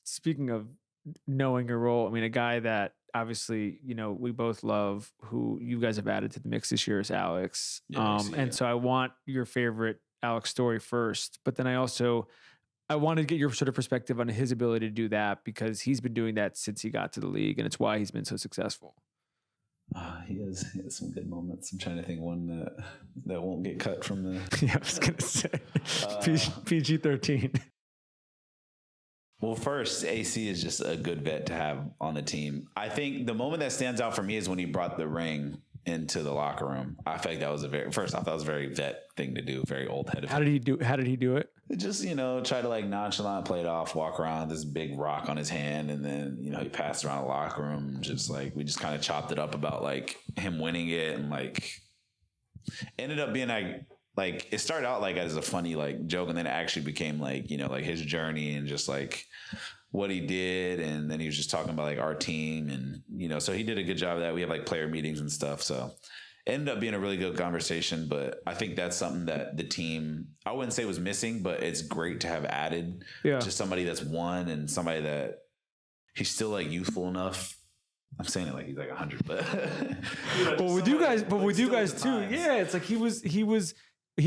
Speaking of knowing your role, I mean, a guy that obviously, we both love, who you guys have added to the mix this year, is Alex. Yeah, And so I want your favorite Alex story first, but then I wanted to get your sort of perspective on his ability to do that, because he's been doing that since he got to the league, and it's why he's been so successful. He has some good moments. I'm trying to think one that won't get cut from the. Yeah, I was gonna say PG-13. Well, first, AC is just a good vet to have on the team. I think the moment that stands out for me is when he brought the ring into the locker room. I feel like that was first off, that was a very vet thing to do, very old head of. How did he do it? Just, try to like nonchalant play it off, walk around with this big rock on his hand, and then, he passed around the locker room. Just like, we just kind of chopped it up about like him winning it, and like ended up being like it started out like as a funny like joke, and then it actually became like, like his journey and just like what he did. And then he was just talking about like our team, and so he did a good job of that. We have like player meetings and stuff, so it ended up being a really good conversation. But I think that's something that the team, I wouldn't say was missing, but it's great to have added to somebody that's won, and somebody that he's still like youthful enough. I'm saying it like he's like 100, but but with you guys too. Yeah, it's like he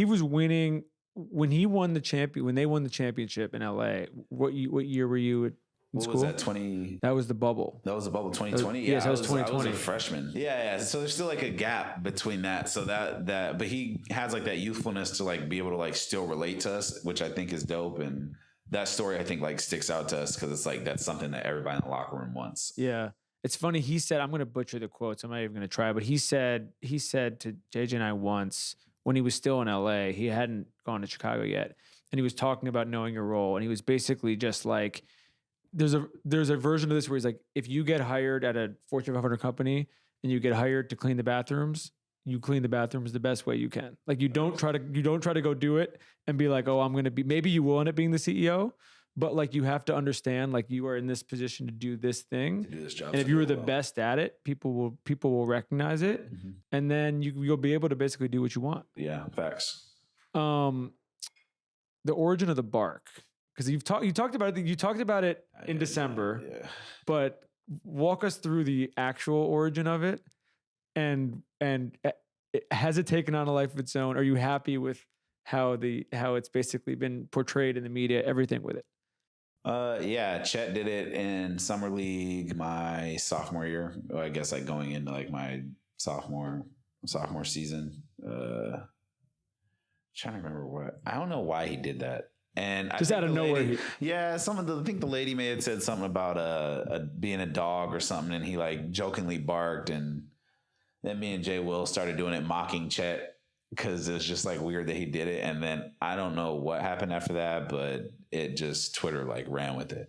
was winning when they won the championship in LA. What year were you in school? Was that 20? That was the bubble. That was the bubble 2020. Yes, that was 2020. I was a freshman. Yeah. So there's still like a gap between that. So but he has like that youthfulness to like be able to like still relate to us, which I think is dope. And that story I think like sticks out to us because it's like that's something that everybody in the locker room wants. Yeah. It's funny. He said, I'm going to butcher the quotes. I'm not even going to try, but he said to JJ and I once, when he was still in LA, he hadn't gone to Chicago yet, and he was talking about knowing your role, and he was basically just like, there's a version of this where he's like, if you get hired at a Fortune 500 company and you get hired to clean the bathrooms, you clean the bathrooms the best way you can. Like you don't try to go do it and be like, oh, I'm going to be, maybe you will end up being the CEO, but like you have to understand, like you are in this position to do this thing, to do this job, and if you were the best at it, people will recognize it, and then you'll be able to basically do what you want. Yeah, facts. The origin of the bark, because you talked about it. You talked about it in December, but walk us through the actual origin of it, and has it taken on a life of its own? Are you happy with how it's basically been portrayed in the media, everything with it? Yeah, Chet did it in summer league my sophomore year. I guess like going into like my sophomore season. Trying to remember I don't know why he did that. And just out of nowhere. I think the lady may have said something about being a dog or something, and he like jokingly barked, and then me and Jay Will started doing it, mocking Chet, because it was just like weird that he did it. And then I don't know what happened after that, but it just Twitter like ran with it.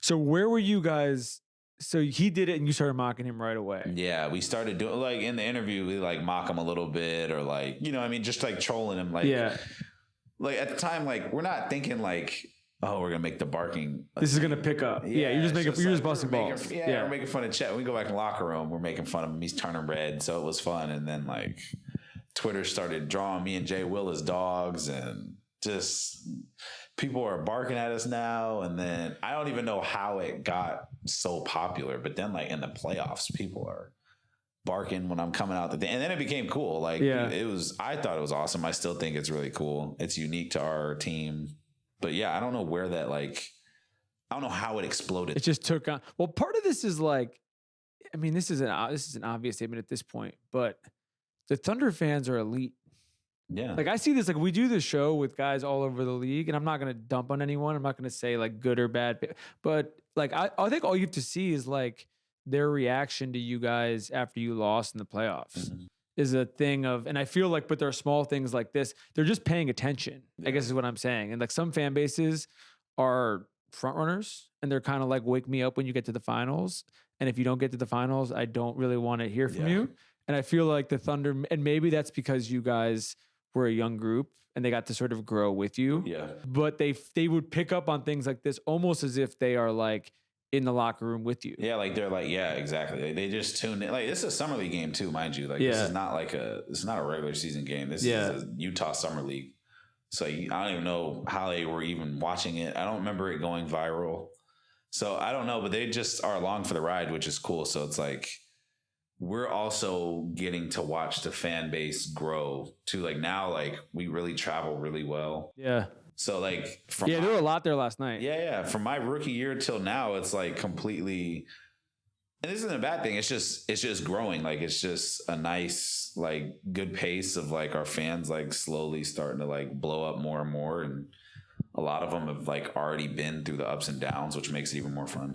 So where were you guys? So he did it and you started mocking him right away. Yeah, we started doing like in the interview, we like mock him a little bit, or like, just like trolling him. Like, like at the time, like we're not thinking like, oh, we're gonna make the barking. This is gonna pick up. Yeah, you're just busting balls. We're making fun of Chet. We go back in the locker room, we're making fun of him. He's turning red, so it was fun. And then like Twitter started drawing me and Jay Will as dogs, and just people are barking at us now. And then I don't even know how it got so popular, but then like in the playoffs, people are barking when I'm coming out and then it became cool. Like I thought it was awesome. I still think it's really cool. It's unique to our team, but yeah, I don't know where that like, I don't know how it exploded. It just took on. Well, part of this is like, I mean, this is an obvious statement at this point, but the Thunder fans are elite. Yeah. Like I see this, like we do this show with guys all over the league, and I'm not going to dump on anyone. I'm not going to say like good or bad, but like, I think all you have to see is like their reaction to you guys after you lost in the playoffs is a thing of, and I feel like, but there are small things like this. They're just paying attention, I guess is what I'm saying. And like some fan bases are front runners, and they're kind of like, wake me up when you get to the finals. And if you don't get to the finals, I don't really want to hear from you. And I feel like the Thunder, and maybe that's because you guys were a young group and they got to sort of grow with you. Yeah. But they would pick up on things like this almost as if they are like in the locker room with you. Yeah, like they're like, yeah, exactly. They just tune in. Like this is a summer league game too, mind you. Like this is not like this is not a regular season game. This is a Utah summer league. So I don't even know how they were even watching it. I don't remember it going viral. So I don't know, but they just are along for the ride, which is cool. So it's like we're also getting to watch the fan base grow too. Like now, like we really travel really well. Yeah. So like there were a lot there last night. Yeah. From my rookie year till now, it's like completely. And this isn't a bad thing. It's just growing. Like it's just a nice, like good pace of like our fans like slowly starting to like blow up more and more. And a lot of them have like already been through the ups and downs, which makes it even more fun.